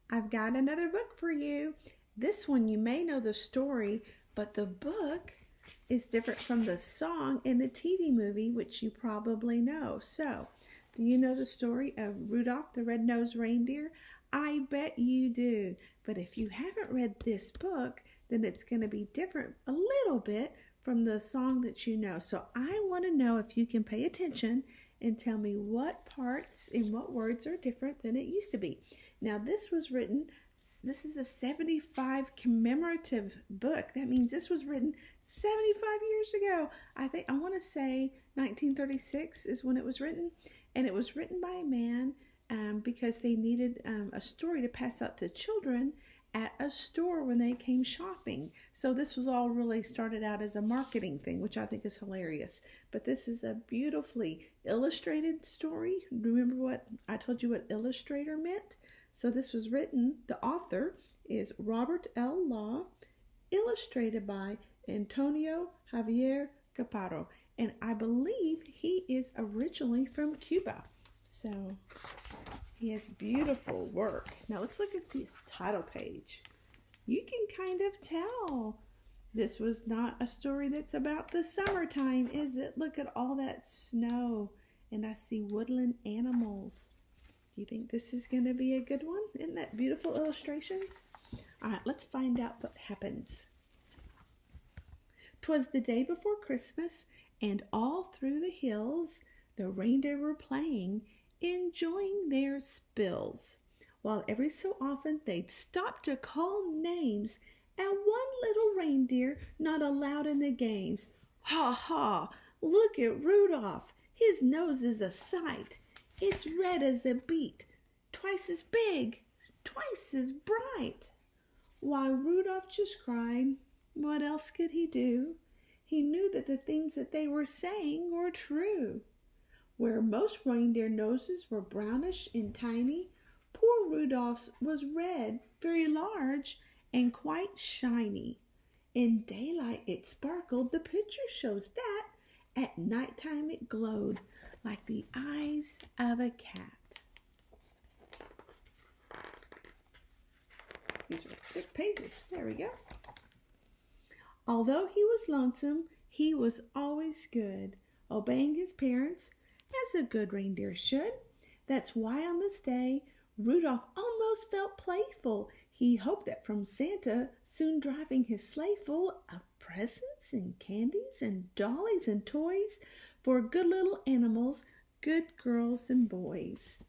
I've got another book for you. This one you may know the story, but the book is different from the song in the TV movie, which you probably know. So, do you know the story of Rudolph the Red Nose Reindeer? I bet you do. But if you haven't read this book, then it's going to be different a little bit from the song that you know. So I want to know if you can pay attention and tell me what parts and what words are different than it used to be. Now this is a 75 commemorative book. That means this was written 75 years ago. I want to say 1936 is when it was written. And it was written by a man because they needed a story to pass out to children at a store when they came shopping. So this was all really started out as a marketing thing, which I think is hilarious. But this is a beautifully illustrated story. Remember what I told you what illustrator meant? So this was written, the author is Robert L. Law, illustrated by Antonio Javier Caparo. And I believe he is originally from Cuba. So he has beautiful work. Now let's look at this title page. You can kind of tell this was not a story that's about the summertime, is it? Look at all that snow, and I see woodland animals. Do you think this is going to be a good one? Isn't that beautiful illustrations? All right, let's find out what happens. 'Twas the day before Christmas, and all through the hills the reindeer were playing, enjoying their spills, while every so often they'd stop to call names, and one little reindeer not allowed in the games. Ha ha! Look at Rudolph! His nose is a sight. It's red as a beet, twice as big, twice as bright. Why, Rudolph just cried. What else could he do? He knew that the things that they were saying were true. Where most reindeer noses were brownish and tiny, poor Rudolph's was red, very large, and quite shiny. In daylight it sparkled, the picture shows that. At nighttime it glowed like the eyes of a cat. These are thick pages. There we go. Although he was lonesome, he was always good, obeying his parents as a good reindeer should. That's why on this day, Rudolph almost felt playful. He hoped that from Santa, soon driving his sleigh full of presents and candies and dollies and toys for good little animals, good girls and boys.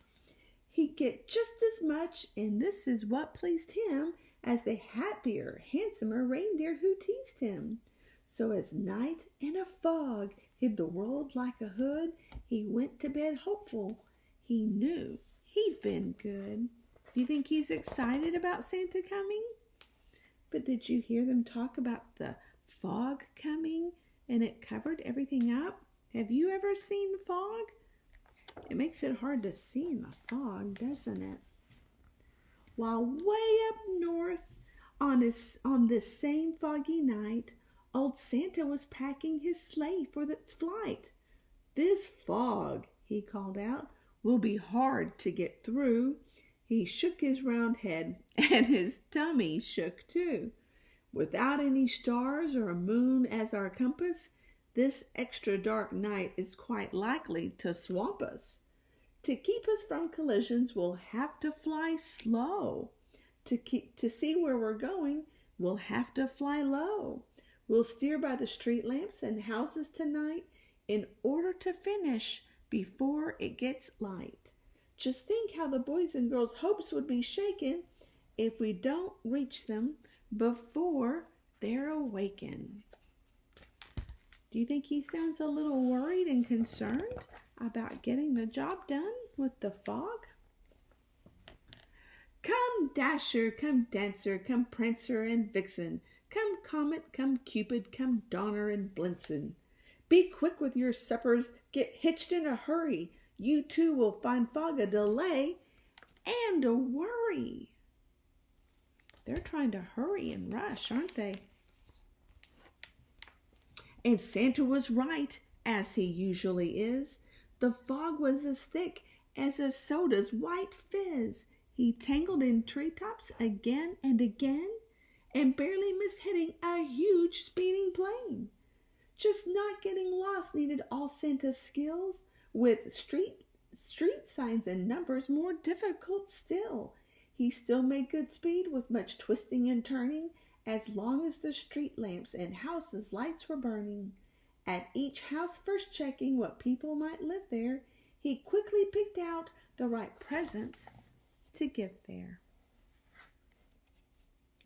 He'd get just as much, and this is what pleased him, as the happier, handsomer reindeer who teased him. So as night and a fog hid the world like a hood, he went to bed hopeful. He knew he'd been good. Do you think he's excited about Santa coming? But did you hear them talk about the fog coming and it covered everything up? Have you ever seen fog? It makes it hard to see in the fog, doesn't it? While way up north on this same foggy night, old Santa was packing his sleigh for its flight. This fog, he called out, will be hard to get through. He shook his round head, and his tummy shook too. Without any stars or a moon as our compass, this extra dark night is quite likely to swamp us. To keep us from collisions, we'll have to fly slow. To see where we're going, we'll have to fly low. We'll steer by the street lamps and houses tonight in order to finish before it gets light. Just think how the boys and girls' hopes would be shaken if we don't reach them before they're awakened. Do you think he sounds a little worried and concerned about getting the job done with the fog? Come Dasher, come Dancer, come Prancer and Vixen, come Comet, come Cupid, come Donner and Blitzen. Be quick with your suppers, get hitched in a hurry. You too will find fog a delay and a worry. They're trying to hurry and rush, aren't they? And Santa was right, as he usually is. The fog was as thick as a soda's white fizz. He tangled in treetops again and again and barely missed hitting a huge speeding plane. Just not getting lost needed all Santa's skills, with street signs and numbers more difficult still. He still made good speed with much twisting and turning, as long as the street lamps and houses' lights were burning. At each house, first checking what people might live there, he quickly picked out the right presents to give there.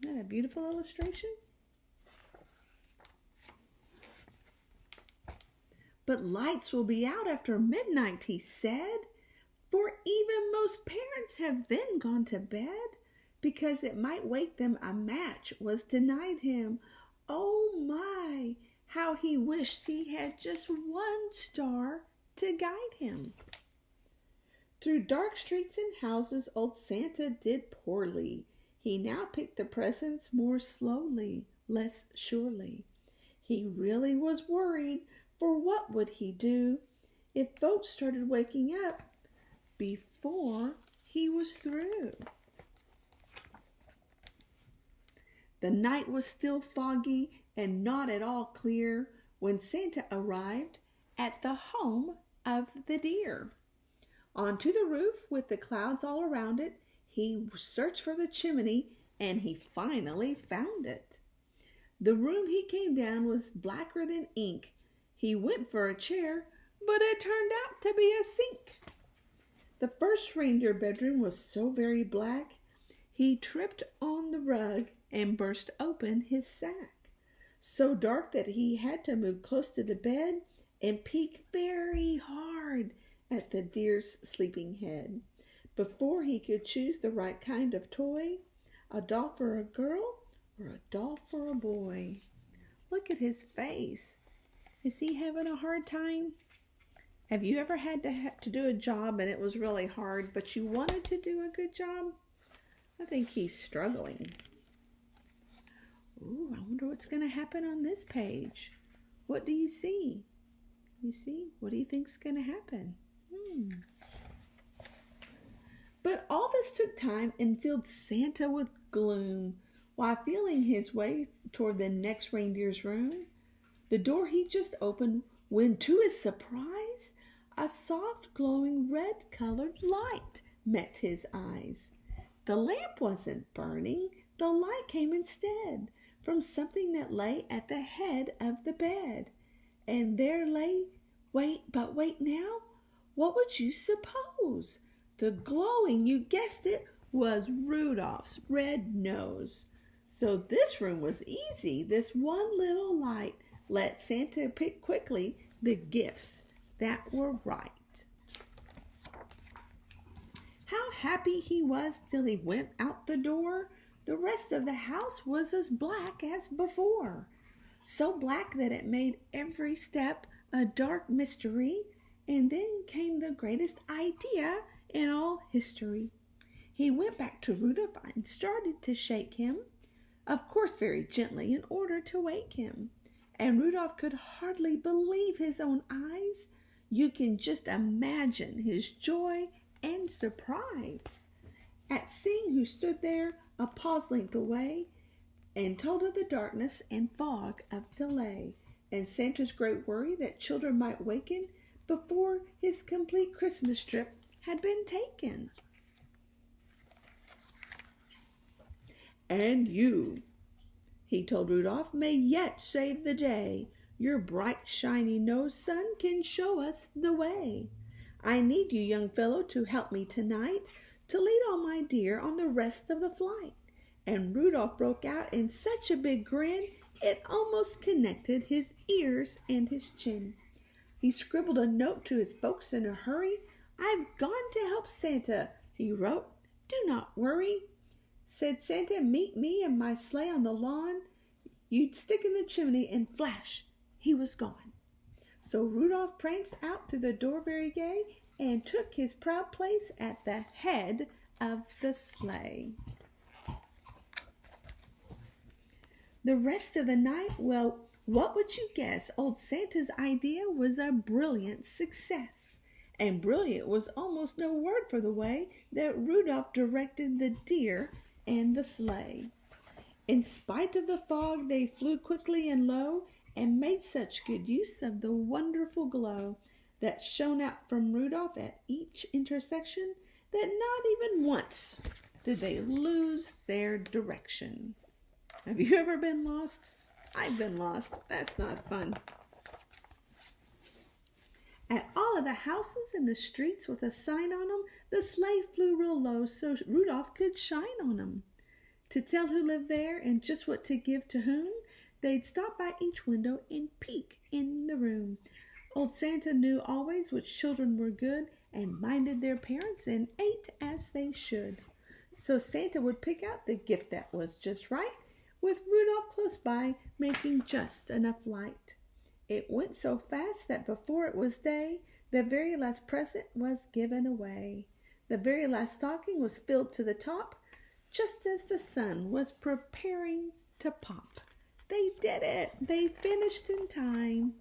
Isn't that a beautiful illustration? But lights will be out after midnight, he said, for even most parents have then gone to bed, because it might wake them a match was denied him. Oh my, how he wished he had just one star to guide him. Through dark streets and houses, old Santa did poorly. He now picked the presents more slowly, less surely. He really was worried, for what would he do if folks started waking up before he was through? The night was still foggy and not at all clear when Santa arrived at the home of the deer. Onto the roof, with the clouds all around it, he searched for the chimney, and he finally found it. The room he came down was blacker than ink. He went for a chair, but it turned out to be a sink. The first reindeer bedroom was so very black, he tripped on the rug and burst open his sack. So dark that he had to move close to the bed and peek very hard at the deer's sleeping head before he could choose the right kind of toy, a doll for a girl or a doll for a boy. Look at his face. Is he having a hard time? Have you ever had to do a job and it was really hard, but you wanted to do a good job? I think he's struggling. Ooh, I wonder what's going to happen on this page. What do you see? You see? What do you think's going to happen? But all this took time and filled Santa with gloom. While feeling his way toward the next reindeer's room, the door he just opened, when to his surprise, a soft glowing red-colored light met his eyes. The lamp wasn't burning. The light came instead from something that lay at the head of the bed. And there lay, wait now, what would you suppose? The glowing, you guessed it, was Rudolph's red nose. So this room was easy. This one little light let Santa pick quickly the gifts that were right. How happy he was till he went out the door. The rest of the house was as black as before, so black that it made every step a dark mystery. And then came the greatest idea in all history. He went back to Rudolph and started to shake him, of course very gently, in order to wake him. And Rudolph could hardly believe his own eyes. You can just imagine his joy and surprise at seeing who stood there a paw's length away, and told of the darkness and fog of delay, and Santa's great worry that children might waken before his complete Christmas trip had been taken. And you, he told Rudolph, may yet save the day. Your bright, shiny nose, son, can show us the way. I need you, young fellow, to help me tonight, to lead all my deer on the rest of the flight. And Rudolph broke out in such a big grin, it almost connected his ears and his chin. He scribbled a note to his folks in a hurry. I've gone to help Santa, he wrote. Do not worry. Said Santa, meet me and my sleigh on the lawn. You'd stick in the chimney and flash, he was gone. So Rudolph pranced out through the door very gay and took his proud place at the head of the sleigh. The rest of the night, well, what would you guess? Old Santa's idea was a brilliant success. and brilliant was almost no word for the way that Rudolph directed the deer and the sleigh. In spite of the fog, they flew quickly and low and made such good use of the wonderful glow that shone out from Rudolph at each intersection that not even once did they lose their direction. Have you ever been lost? I've been lost. That's not fun. At all of the houses in the streets with a sign on them, the sleigh flew real low so Rudolph could shine on them. To tell who lived there and just what to give to whom, they'd stop by each window and peek in the room. Old Santa knew always which children were good and minded their parents and ate as they should. So Santa would pick out the gift that was just right, with Rudolph close by making just enough light. It went so fast that before it was day, the very last present was given away. The very last stocking was filled to the top, just as the sun was preparing to pop. They did it! They finished in time.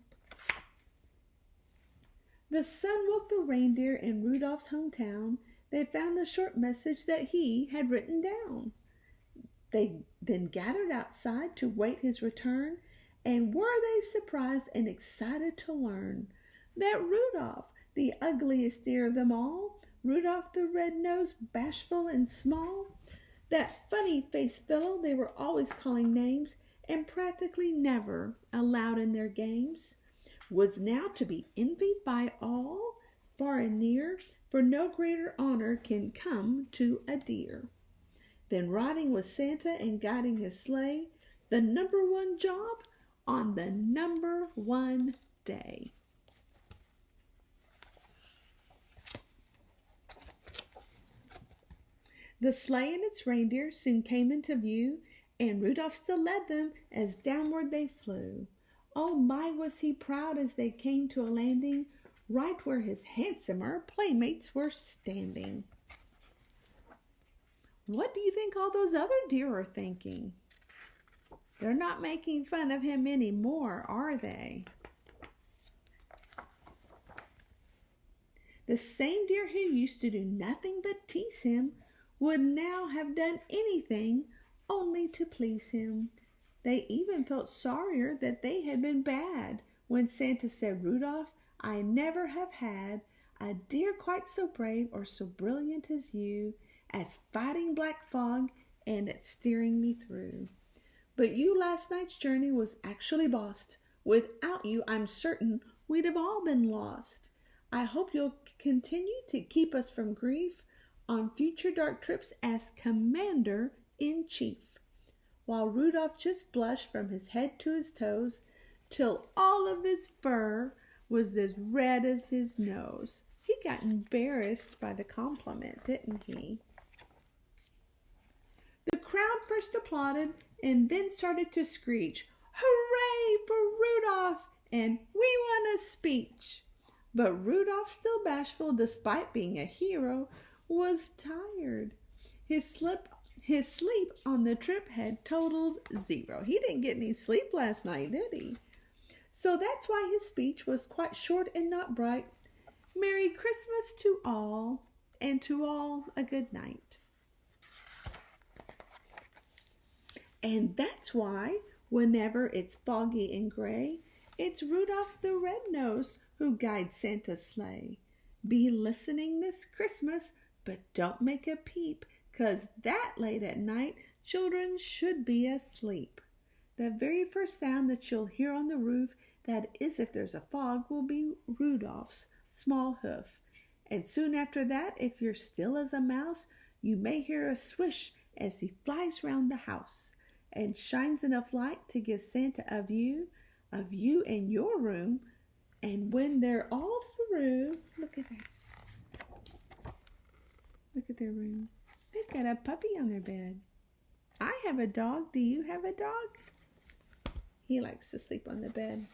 The sun woke the reindeer in Rudolph's hometown. They found the short message that he had written down. They then gathered outside to wait his return, and were they surprised and excited to learn that Rudolph, the ugliest deer of them all, Rudolph the red-nosed, bashful and small, that funny-faced fellow they were always calling names and practically never allowed in their games, was now to be envied by all, far and near, for no greater honor can come to a deer than riding with Santa and guiding his sleigh, the number one job on the number one day. The sleigh and its reindeer soon came into view, and Rudolph still led them as downward they flew. Oh my, was he proud as they came to a landing, right where his handsomer playmates were standing. What do you think all those other deer are thinking? They're not making fun of him anymore, are they? The same deer who used to do nothing but tease him would now have done anything only to please him. They even felt sorrier that they had been bad when Santa said, "Rudolph, I never have had a deer quite so brave or so brilliant as you, as fighting black fog and at steering me through. But you last night's journey was actually bossed. Without you, I'm certain we'd have all been lost. I hope you'll continue to keep us from grief on future dark trips as Commander-in-Chief." While Rudolph just blushed from his head to his toes, till all of his fur was as red as his nose. He got embarrassed by the compliment, didn't he? The crowd first applauded and then started to screech, "Hooray for Rudolph!" and "We want a speech!" But Rudolph, still bashful despite being a hero, was tired. His sleep on the trip had totaled 0. He didn't get any sleep last night, did he? So that's why his speech was quite short and not bright. Merry Christmas to all, and to all a good night. And that's why, whenever it's foggy and gray, it's Rudolph the Red-Nosed who guides Santa's sleigh. Be listening this Christmas, but don't make a peep, 'cause that late at night, children should be asleep. The very first sound that you'll hear on the roof, that is if there's a fog, will be Rudolph's small hoof. And soon after that, if you're still as a mouse, you may hear a swish as he flies round the house and shines enough light to give Santa a view of you and your room. And when they're all through, look at that. Look at their room. They've got a puppy on their bed. I have a dog. Do you have a dog? He likes to sleep on the bed.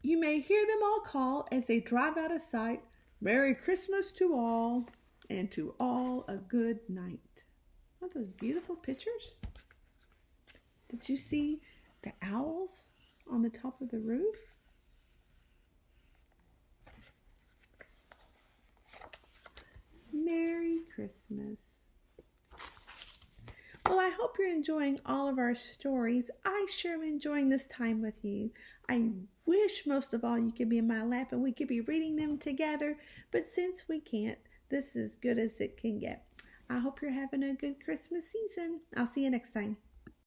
You may hear them all call as they drive out of sight, "Merry Christmas to all, and to all a good night." Aren't those beautiful pictures? Did you see the owls on the top of the roof? Merry Christmas. Well, I hope you're enjoying all of our stories. I sure am enjoying this time with you. I wish most of all you could be in my lap and we could be reading them together, but since we can't, this is as good as it can get. I hope you're having a good Christmas season. I'll see you next time.